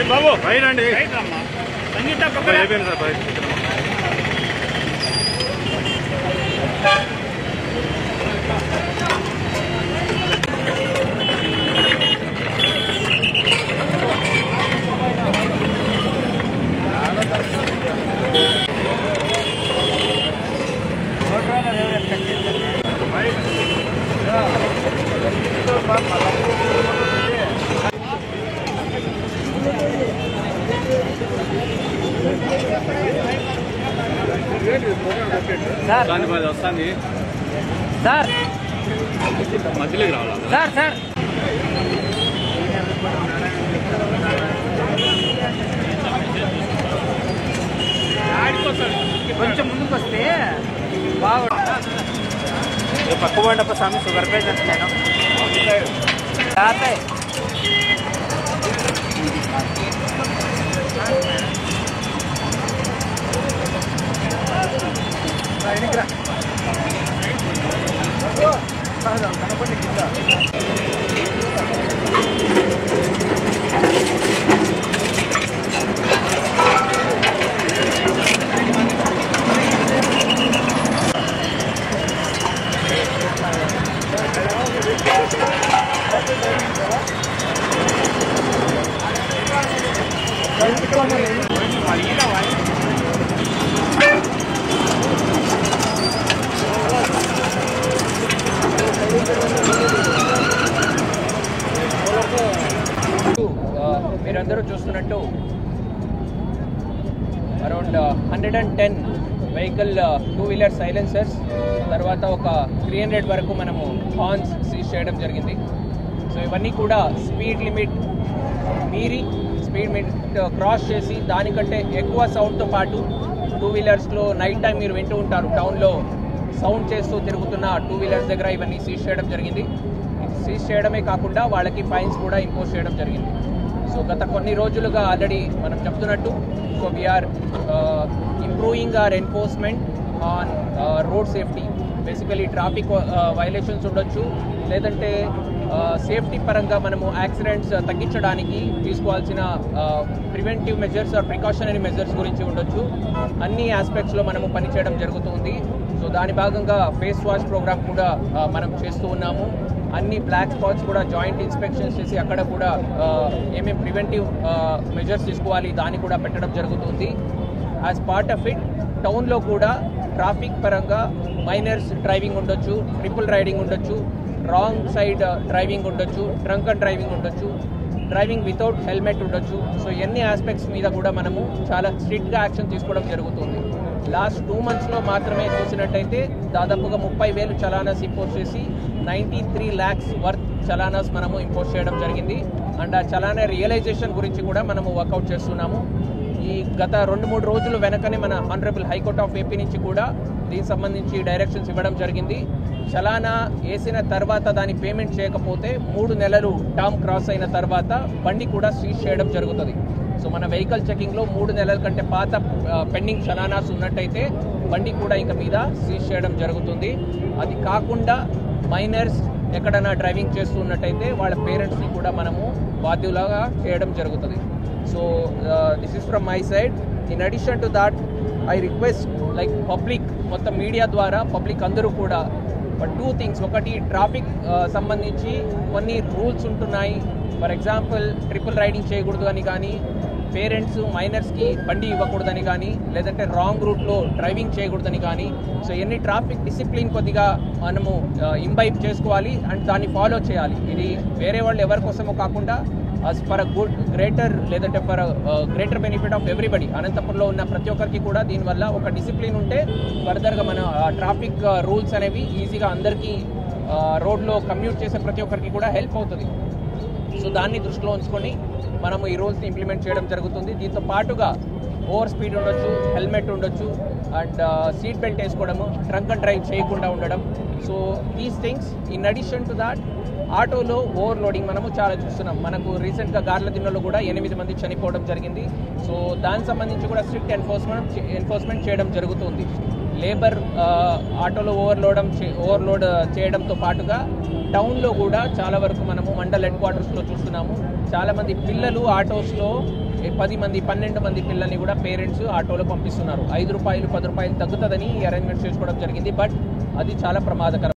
బాబు బయటండి సంగీత అయిపోయింది సార్ బయట వస్తుంది సార్ మధ్యలోకి రావాలా సార్ సార్ కొంచెం ముందుకు వస్తే బాగుంటుంది. పక్క పోండప్ప స్వామి షుగర్ పేషెంట్ నేను కనపడి కింద మీరందరూ చూస్తున్నట్టు అరౌండ్ 110 వెహికల్ 2-వీలర్ సైలెన్సర్స్ తర్వాత ఒక 300 వరకు మనము హార్న్స్ సీజ్ చేయడం జరిగింది. సో ఇవన్నీ కూడా స్పీడ్ లిమిట్ మీరి స్పీడ్ లిమిట్ క్రాస్ చేసి దానికంటే ఎక్కువ సౌండ్తో పాటు 2-వీలర్స్లో నైట్ టైం మీరు వింటూ ఉంటారు టౌన్లో సౌండ్ చేస్తూ తిరుగుతున్న 2-వీలర్స్ దగ్గర ఇవన్నీ సీజ్ చేయడం జరిగింది. సీజ్ చేయడమే కాకుండా వాళ్ళకి ఫైన్స్ కూడా ఇంపోజ్ చేయడం జరిగింది. సో గత కొన్ని రోజులుగా ఆల్రెడీ మనం చెప్తున్నట్టు so we are improving our enforcement on road safety. Basically traffic violations ఉండొచ్చు, లేదంటే సేఫ్టీ పరంగా మనము యాక్సిడెంట్స్ తగ్గించడానికి తీసుకోవాల్సిన preventive measures or precautionary measures గురించి ఉండొచ్చు. అన్ని ఆస్పెక్ట్స్లో మనము పనిచేయడం జరుగుతుంది. సో దాని భాగంగా ఫేస్ వాష్ ప్రోగ్రామ్ కూడా మనం చేస్తూ ఉన్నాము. అన్ని బ్లాక్ స్పాట్స్ కూడా జాయింట్ ఇన్స్పెక్షన్స్ చేసి అక్కడ కూడా ఏమేమి ప్రివెంటివ్ మెజర్స్ తీసుకోవాలి దాన్ని కూడా పెట్టడం జరుగుతుంది. యాజ్ పార్ట్ ఆఫ్ ఇట్ టౌన్లో కూడా ట్రాఫిక్ పరంగా మైనర్స్ డ్రైవింగ్ ఉండొచ్చు, ట్రిపుల్ రైడింగ్ ఉండొచ్చు, రాంగ్ సైడ్ డ్రైవింగ్ ఉండొచ్చు, డ్రంక్ అండ్ డ్రైవింగ్ ఉండొచ్చు, డ్రైవింగ్ వితౌట్ హెల్మెట్ ఉండొచ్చు. సో ఎన్ని ఆస్పెక్ట్స్ మీద కూడా మనము చాలా స్ట్రిక్ట్గా యాక్షన్ తీసుకోవడం జరుగుతుంది. లాస్ట్ 2 monthsలో మాత్రమే చూసినట్టయితే దాదాపుగా 30,000 చలానాస్ ఇంపోజ్ చేసి 93 lakhs వర్త్ చలానాస్ మనము ఇంపోజ్ చేయడం జరిగింది. అండ్ ఆ చలానా రియలైజేషన్ గురించి కూడా మనము వర్కౌట్ చేస్తున్నాము. ఈ గత 2-3 రోజులు వెనకనే మన ఆనరబుల్ హైకోర్ట్ ఆఫ్ ఏపీ నుంచి కూడా దీనికి సంబంధించి డైరెక్షన్స్ ఇవ్వడం జరిగింది. చలానా వేసిన తర్వాత దాని పేమెంట్ చేయకపోతే 3 నెలలు టర్మ్ క్రాస్ అయిన తర్వాత బండి కూడా సీజ్ చేయడం జరుగుతుంది. సో మన వెహికల్ చెకింగ్లో 3 నెలల కంటే పాత పెండింగ్ చలానాస్ ఉన్నట్టయితే బండి కూడా ఇక మీద సీజ్ చేయడం జరుగుతుంది. అది కాకుండా మైనర్స్ ఎక్కడైనా డ్రైవింగ్ చేస్తున్నట్టయితే వాళ్ళ పేరెంట్స్ని కూడా మనము బాధ్యులుగా చేయడం జరుగుతుంది. So this is from my side. In addition to that I request like public మొత్తం మీడియా ద్వారా పబ్లిక్ అందరూ కూడా బట్ 2 థింగ్స్, ఒకటి ట్రాఫిక్ సంబంధించి కొన్ని రూల్స్ ఉంటున్నాయి. ఫర్ ఎగ్జాంపుల్ ట్రిపుల్ రైడింగ్ చేయకూడదు అని కానీ, పేరెంట్స్ మైనర్స్కి బండి ఇవ్వకూడదని కానీ, లేదంటే రాంగ్ రూట్లో డ్రైవింగ్ చేయకూడదని కానీ. సో ఎన్ని ట్రాఫిక్ డిసిప్లిన్ కొద్దిగా మనము ఇంబైబ్ చేసుకోవాలి అండ్ దాన్ని ఫాలో చేయాలి. ఇది వేరే వాళ్ళు ఎవరి కోసమో కాకుండా ఫర్ అ గుడ్ గ్రేటర్, లేదంటే for greater benefit of everybody. అనంతపురంలో ఉన్న ప్రతి ఒక్కరికి కూడా దీనివల్ల ఒక డిసిప్లిన్ ఉంటే ఫర్దర్గా మన ట్రాఫిక్ రూల్స్ అనేవి ఈజీగా అందరికీ రోడ్లో కమ్యూట్ చేసే ప్రతి ఒక్కరికి కూడా హెల్ప్ అవుతుంది. సో దాన్ని దృష్టిలో ఉంచుకొని మనము ఈ రూల్స్ని ఇంప్లిమెంట్ చేయడం జరుగుతుంది. దీంతో పాటుగా ఓవర్ స్పీడ్ ఉండొచ్చు, హెల్మెట్ ఉండొచ్చు, అండ్ సీట్ బెల్ట్ వేసుకోవడము, డ్రంక్ అండ్ డ్రైవ్ చేయకుండా ఉండడం. So these things in addition to that, ఆటోలో ఓవర్లోడింగ్ మనము చాలా చూస్తున్నాం. మనకు రీసెంట్గా గార్లదిన్నెలో కూడా 8 మంది చనిపోవడం జరిగింది. సో దానికి సంబంధించి కూడా స్ట్రిక్ట్ ఎన్ఫోర్స్మెంట్ చేయడం జరుగుతుంది. లేబర్ ఆటోలో ఓవర్లోడ్ చేయడంతో పాటుగా టౌన్లో కూడా చాలా వరకు మనము మండల్ హెడ్ క్వార్టర్స్లో చూస్తున్నాము. చాలామంది పిల్లలు ఆటోస్లో 10 మంది 12 మంది పిల్లల్ని కూడా పేరెంట్స్ ఆటోలో పంపిస్తున్నారు. 5 రూపాయలు 10 రూపాయలు తగ్గుతుందని ఈ అరేంజ్మెంట్స్ చేసుకోవడం జరిగింది. బట్ అది చాలా ప్రమాదకరం.